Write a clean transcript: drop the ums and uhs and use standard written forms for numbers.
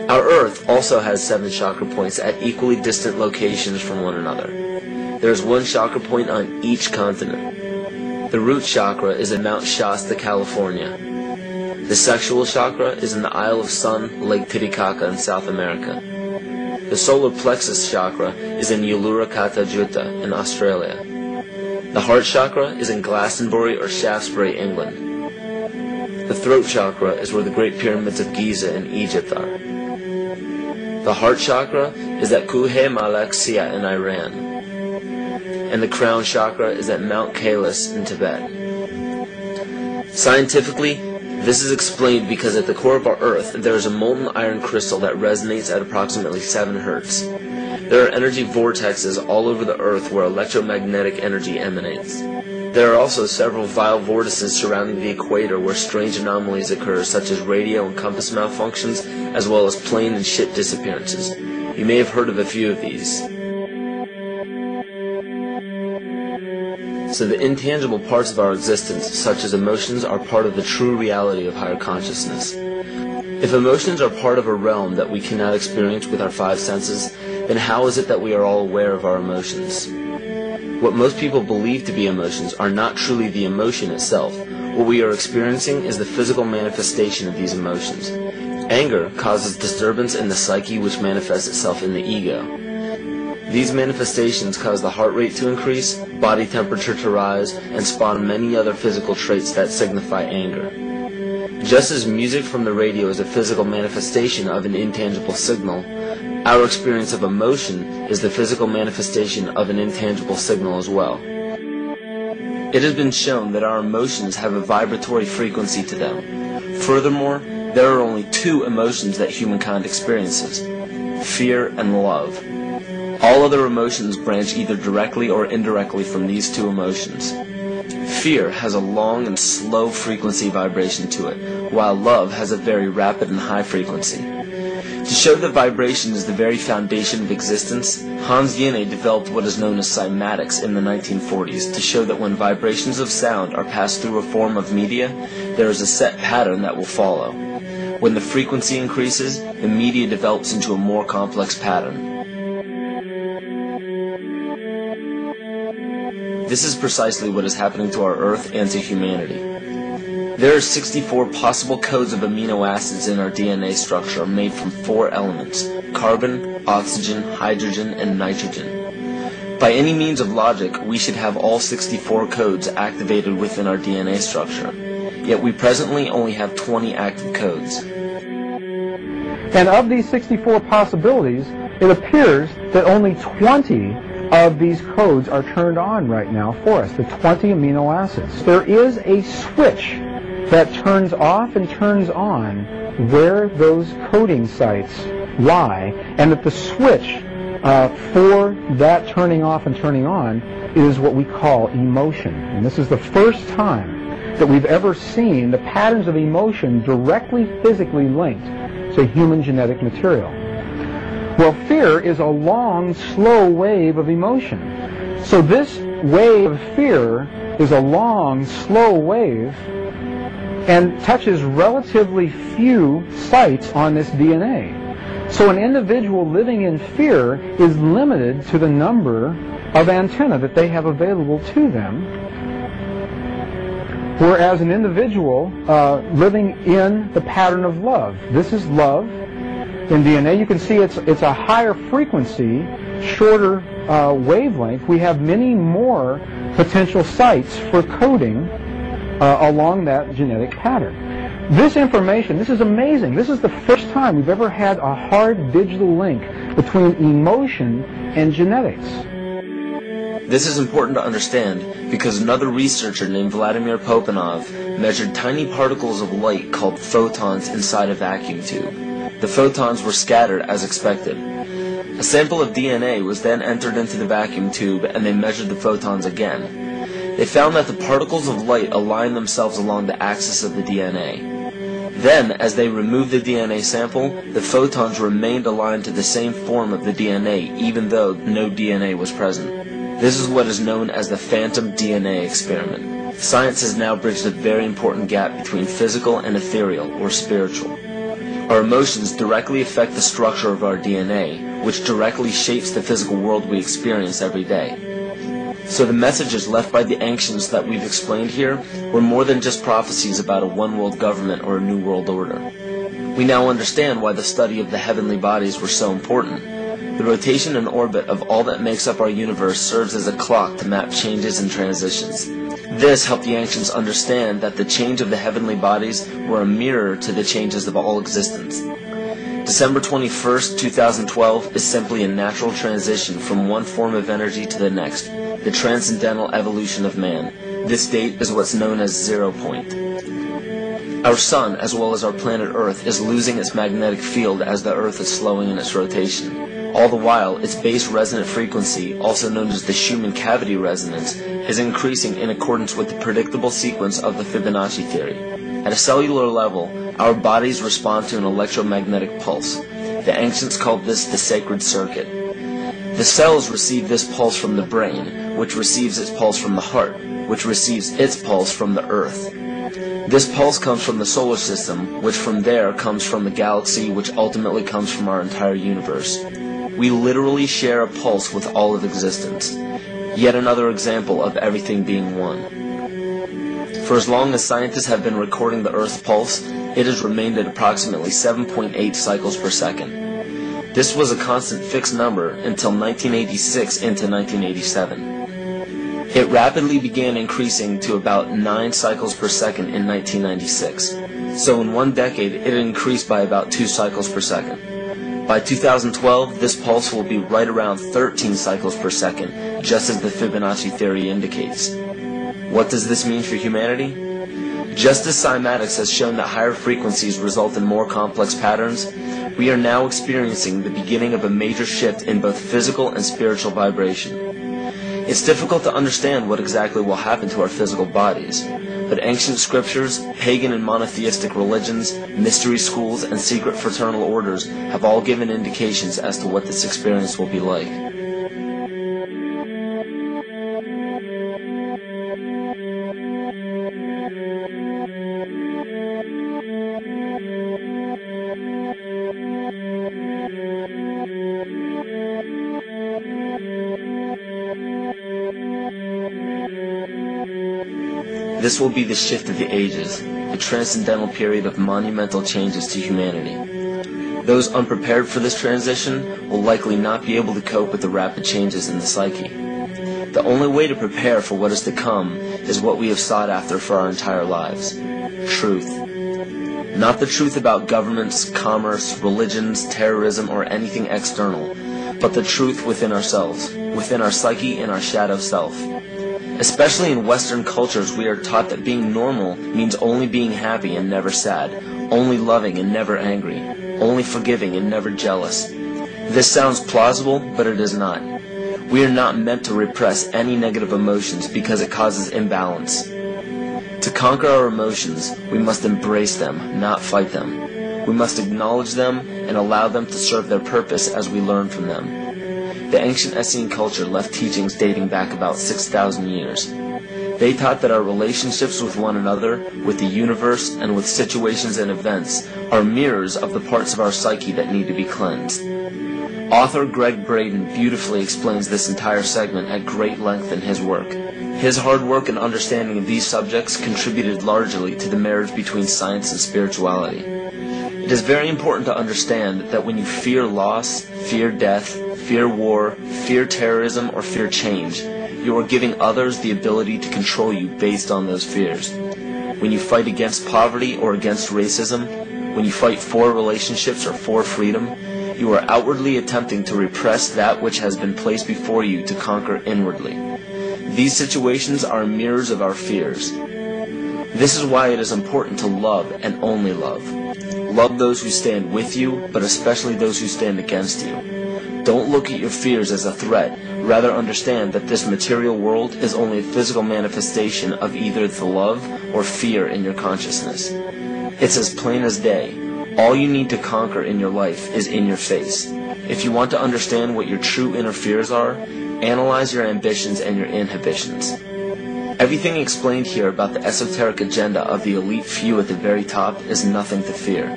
Our Earth also has 7 chakra points at equally distant locations from one another. There is 1 chakra point on each continent. The root chakra is in Mount Shasta, California. The sexual chakra is in the Isle of Sun, Lake Titicaca in South America. The solar plexus chakra is in Uluru Kata Juta in Australia. The heart chakra is in Glastonbury or Shaftesbury, England. The throat chakra is where the Great Pyramids of Giza in Egypt are. The heart chakra is at Kuhe Malak Sia in Iran. And the crown chakra is at Mount Kailas in Tibet. Scientifically, this is explained because at the core of our Earth there is a molten iron crystal that resonates at approximately 7 Hz. There are energy vortexes all over the Earth where electromagnetic energy emanates. There are also several vile vortices surrounding the equator where strange anomalies occur, such as radio and compass malfunctions, as well as plane and ship disappearances. You may have heard of a few of these. So the intangible parts of our existence, such as emotions, are part of the true reality of higher consciousness. If emotions are part of a realm that we cannot experience with our 5 senses, then how is it that we are all aware of our emotions? What most people believe to be emotions are not truly the emotion itself. What we are experiencing is the physical manifestation of these emotions. Anger causes disturbance in the psyche, which manifests itself in the ego. These manifestations cause the heart rate to increase, body temperature to rise, and spawn many other physical traits that signify anger. Just as music from the radio is a physical manifestation of an intangible signal, our experience of emotion is the physical manifestation of an intangible signal as well. It has been shown that our emotions have a vibratory frequency to them. Furthermore, there are only 2 emotions that humankind experiences: fear and love. All other emotions branch either directly or indirectly from these 2 emotions. Fear has a long and slow frequency vibration to it, while love has a very rapid and high frequency. To show that vibration is the very foundation of existence, Hans Jene developed what is known as cymatics in the 1940s to show that when vibrations of sound are passed through a form of media, there is a set pattern that will follow. When the frequency increases, the media develops into a more complex pattern. This is precisely what is happening to our Earth and to humanity. There are 64 possible codes of amino acids in our DNA structure made from 4 elements: carbon, oxygen, hydrogen, and nitrogen. By any means of logic, we should have all 64 codes activated within our DNA structure. Yet we presently only have 20 active codes. And of these 64 possibilities, it appears that only 20 of these codes are turned on right now for us, the 20 amino acids. There is a switch that turns off and turns on where those coding sites lie, and that the switch for that turning off and turning on is what we call emotion. And this is the first time that we've ever seen the patterns of emotion directly physically linked to human genetic material. Well, fear is a long, slow wave of emotion. So this wave of fear is a long, slow wave and touches relatively few sites on this DNA. So an individual living in fear is limited to the number of antennae that they have available to them, whereas an individual living in the pattern of love, this is love in DNA. You can see it's a higher frequency, shorter wavelength. We have many more potential sites for coding along that genetic pattern. This information, this is amazing. This is the first time we've ever had a hard digital link between emotion and genetics. This is important to understand because another researcher named Vladimir Popanov measured tiny particles of light called photons inside a vacuum tube. The photons were scattered as expected. A sample of DNA was then entered into the vacuum tube and they measured the photons again. They found that the particles of light aligned themselves along the axis of the DNA. Then, as they removed the DNA sample, the photons remained aligned to the same form of the DNA, even though no DNA was present. This is what is known as the phantom DNA experiment. Science has now bridged a very important gap between physical and ethereal, or spiritual. Our emotions directly affect the structure of our DNA, which directly shapes the physical world we experience every day. So the messages left by the ancients that we've explained here were more than just prophecies about a one-world government or a new world order. We now understand why the study of the heavenly bodies were so important. The rotation and orbit of all that makes up our universe serves as a clock to map changes and transitions. This helped the ancients understand that the change of the heavenly bodies were a mirror to the changes of all existence. December 21st, 2012 is simply a natural transition from one form of energy to the next, the transcendental evolution of man. This date is what's known as 0 point. Our sun, as well as our planet Earth, is losing its magnetic field as the Earth is slowing in its rotation. All the while, its base resonant frequency, also known as the Schumann cavity resonance, is increasing in accordance with the predictable sequence of the Fibonacci theory. At a cellular level, our bodies respond to an electromagnetic pulse. The ancients called this the sacred circuit. The cells receive this pulse from the brain, which receives its pulse from the heart, which receives its pulse from the earth. This pulse comes from the solar system, which from there comes from the galaxy, which ultimately comes from our entire universe. We literally share a pulse with all of existence. Yet another example of everything being one. For as long as scientists have been recording the Earth's pulse, it has remained at approximately 7.8 cycles per second. This was a constant fixed number until 1986 into 1987. It rapidly began increasing to about 9 cycles per second in 1996. So in one decade, it increased by about 2 cycles per second. By 2012, this pulse will be right around 13 cycles per second, just as the Fibonacci theory indicates. What does this mean for humanity? Just as cymatics has shown that higher frequencies result in more complex patterns, we are now experiencing the beginning of a major shift in both physical and spiritual vibration. It's difficult to understand what exactly will happen to our physical bodies, but ancient scriptures, pagan and monotheistic religions, mystery schools, and secret fraternal orders have all given indications as to what this experience will be like. This will be the shift of the ages, a transcendental period of monumental changes to humanity. Those unprepared for this transition will likely not be able to cope with the rapid changes in the psyche. The only way to prepare for what is to come is what we have sought after for our entire lives: truth. Not the truth about governments, commerce, religions, terrorism, or anything external, but the truth within ourselves, within our psyche and our shadow self. Especially in Western cultures, we are taught that being normal means only being happy and never sad, only loving and never angry, only forgiving and never jealous. This sounds plausible, but it is not. We are not meant to repress any negative emotions because it causes imbalance. To conquer our emotions, we must embrace them, not fight them. We must acknowledge them and allow them to serve their purpose as we learn from them. The ancient Essene culture left teachings dating back about 6,000 years. They taught that our relationships with one another, with the universe, and with situations and events are mirrors of the parts of our psyche that need to be cleansed. Author Greg Braden beautifully explains this entire segment at great length in his work. His hard work and understanding of these subjects contributed largely to the marriage between science and spirituality. It is very important to understand that when you fear loss, fear death, fear war, fear terrorism, or fear change, you are giving others the ability to control you based on those fears. When you fight against poverty or against racism, when you fight for relationships or for freedom, you are outwardly attempting to repress that which has been placed before you to conquer inwardly. These situations are mirrors of our fears. This is why it is important to love and only love. Love those who stand with you, but especially those who stand against you. Don't look at your fears as a threat. Rather understand that this material world is only a physical manifestation of either the love or fear in your consciousness. It's as plain as day. All you need to conquer in your life is in your face. If you want to understand what your true inner fears are, analyze your ambitions and your inhibitions. Everything explained here about the esoteric agenda of the elite few at the very top is nothing to fear.